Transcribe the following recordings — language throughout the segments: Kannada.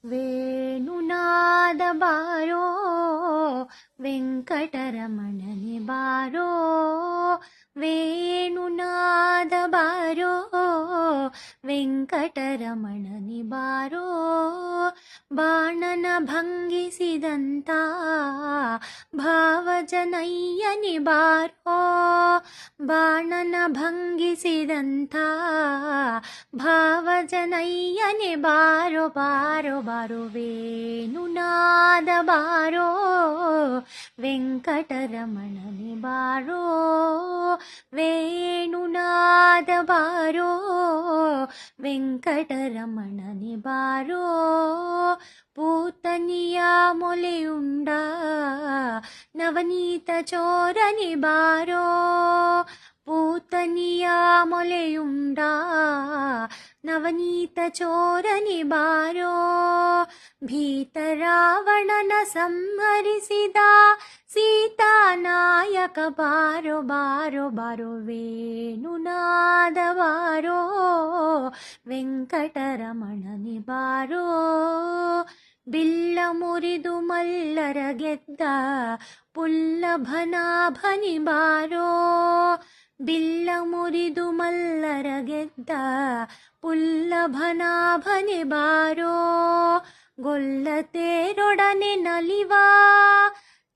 ವೇಣುನಾದ ಬಾರೋ ವೆಂಕಟರಮಣನೆ ಬಾರೋ, ವೇಣುನಾದ ಬಾರೋ ವೆಂಕಟರಮಣನೆ ಬಾರೋ. ಬಾಣನ ಭಂಗಿಸಿದಂತ ಭಾವಜನಯ್ಯನಿ ಬಾರೋ, ಬಾಣನ ಭಂಗಿಸಿದಂಥ ಭಾವಜನಯ್ಯನೆ ಬಾರೋ ಬಾರೋ ಬಾರೋ. ವೇಣುನಾದ ಬಾರೋ ವೆಂಕಟರಮಣನೆ ಬಾರೋ, ವೇಣುನಾದ ಬಾರೋ ವೆಂಕಟರಮಣನೆ ಬಾರೋ. ಪೂತನಿಯ ಮೊಲೆಯುಂಡ ನವನೀತ ಚೋರನಿ ಬಾರೋ, ಪೂತನಿಯ ಮೊಲೆಯುಂಡ ನವನೀತ ಚೋರನಿ ಬಾರೋ. ಭೀತರಾವಣನ ಸಂಹರಿಸಿದ ಸೀತಾನಾಯಕ ಬಾರೋ ಬಾರೋ ಬಾರೋ. ವೇಣುನಾದ ಬಾರೋ ವೆಂಕಟರಮಣನೆ ಬಾರೋ. ಬಿಲ್ಲ ಮುರಿದು ಮಲ್ಲರ ಗೆದ್ದ ಪುಲ್ಲಭನಾಭನಿ ಬಾರೋ, ಬಿಲ್ಲ ಮುರಿದು ಮಲ್ಲರ ಗೆದ್ದ ಪುಲ್ಲಭನಾಭನಿ ಬಾರೋ. ಗೊಲ್ಲತೇರೊಡನೆ ನಲಿವ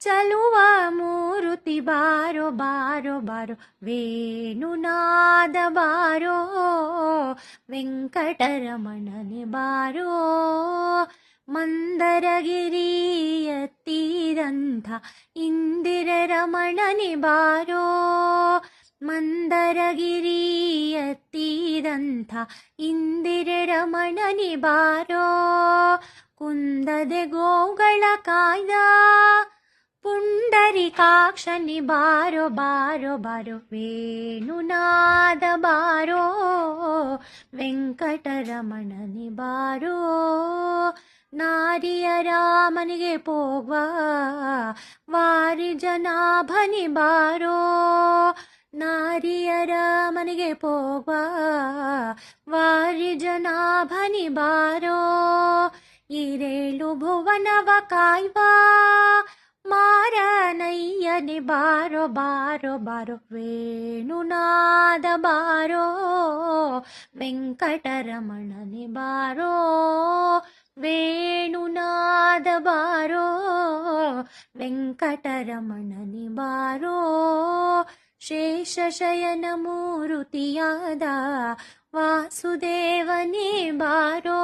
ಚಲುವ ಮೂರುತಿ ಬಾರೋ ಬಾರೋ ಬಾರೋ. ವೇಣುನಾದ ಬಾರೋ ವೆಂಕಟರಮಣನೆ ಬಾರೋ. ಮಂದರಗಿರಿ ಎತ್ತಿದಂಥ ಇಂದಿರ ರಮಣನೆ ಬಾರೋ, ಮಂದರಗಿರಿ ಎತ್ತಿದಂಥ ಇಂದಿರ ರಮಣನೆ ಬಾರೋ. ಕುಂದದೆ ಗೋಗಳ ಕಾಯ್ದ ಪುಂಡರಿಕಾಕ್ಷನಿ ಬಾರೋ ಬಾರೋ ಬಾರೋ. ವೇಣುನಾದ ಬಾರೋ ವೆಂಕಟರಮಣನೆ ಬಾರೋ. ನಾರಿಯರ ಮನೆಗೆ ಪೋಗುವ ವಾರಿ ಜನಾಭನಿ ಬಾರೋ, ನಾರಿಯರ ಮನೆಗೆ ಪೋಗುವ ವಾರಿ ಜನಾಭನಿ ಬಾರೋ. ಈರೇಳು ಭುವನವ ಕಾಯ್ವ ಮಾರನಯ್ಯನೆ ಬಾರೋ ಬಾರೋ ಬಾರೋ. ವೇಣುನಾದ ಬಾರೋ ವೆಂಕಟರಮಣನೆ ಬಾರೋ, ವೇಣುನಾದ ಬಾರೋ ವೆಂಕಟರಮಣನೆ ಬಾರೋ. ಶೇಷಶಯನ ಮೂರುತಿಯಾದ ವಾಸುದೇವನೇ ಬಾರೋ,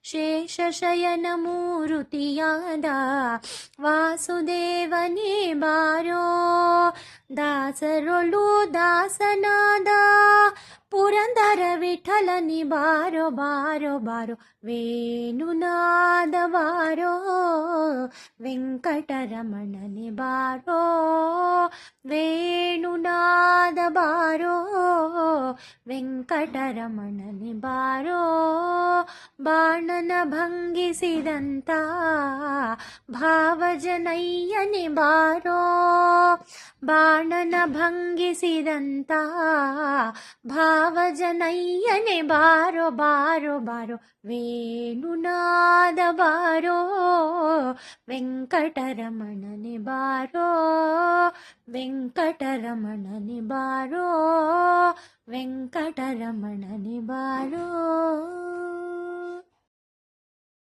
ಶೇಷಶಯನ ಮೂರುತಿಯಾದ ವಾಸುದೇವನೇ ಬಾರೋ. ದಾಸರೊಳು ದಾಸನಾದ ಪುರಂದರ ವಿಠಲನಿ ಬಾರೋ ಬಾರೋ ಬಾರೋ. ವೇಣುನಾದ ಬಾರೋ ವೆಂಕಟರಮಣನೆ ಬಾರೋ, ವೇಣುನಾದ ಬಾರೋ ವೆಂಕಟರಮಣನೆ ಬಾರೋ. ಬಾಣನ ಭಂಗಿಸಿದಂತ ಭಾವಜನಯ್ಯನೆ ಬಾರೋ, ಬಾಣನ ಭಂಗಿಸಿದಂತ ಭಾವಜನಯ್ಯನೆ ಬಾರೋ ಬಾರೋ ಬಾರೋ. ವೇಣುನಾದ ಬಾರೋ ವೆಂಕಟರಮಣನೆ ಬಾರೋ, ವೆಂಕಟರಮಣನೆ ಬಾರೋ, ವೆಂಕಟರಮಣನೆ ಬಾರೋ.